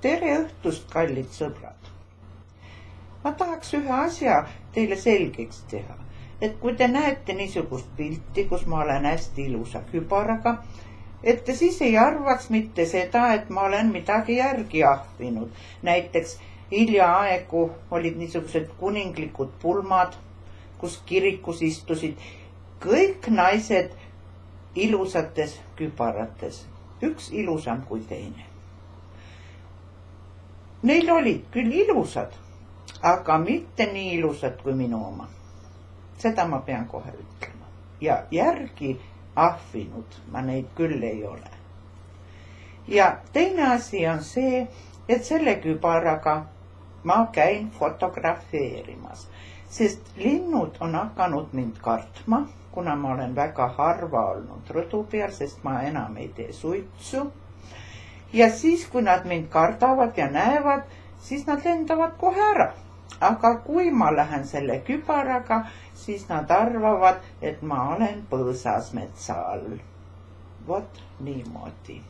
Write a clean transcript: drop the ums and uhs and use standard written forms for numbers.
Tere õhtust, kallid sõbrad! Ma tahaks ühe asja teile selgeks teha, et kui te näete niisugust pilti, kus ma olen hästi ilusa kübaraga, et te siis ei arvaks mitte seda, et ma olen midagi järgi ahvinud. Näiteks hiljaaegu olid niisugused kuninglikud pulmad, kus kirikus istusid kõik naised ilusates kübarates, üks ilusam kui teine. Neil olid küll ilusad, aga mitte nii ilusad kui minu oma. Seda ma pean kohe ütlema. Ja järgi ahvinud ma neid küll ei ole. Ja teine asi on see, et selle kübaraga ma käin fotografeerimas, sest linnud on hakanud mind kartma, kuna ma olen väga harva olnud rõdu peal, sest ma enam ei tee suitsu. Ja siis, kui nad mind kardavad ja näevad, siis nad lendavad kohe ära. Aga kui ma lähen selle kübaraga, siis nad arvavad, et ma olen põõsas metsa all. Vot niimoodi.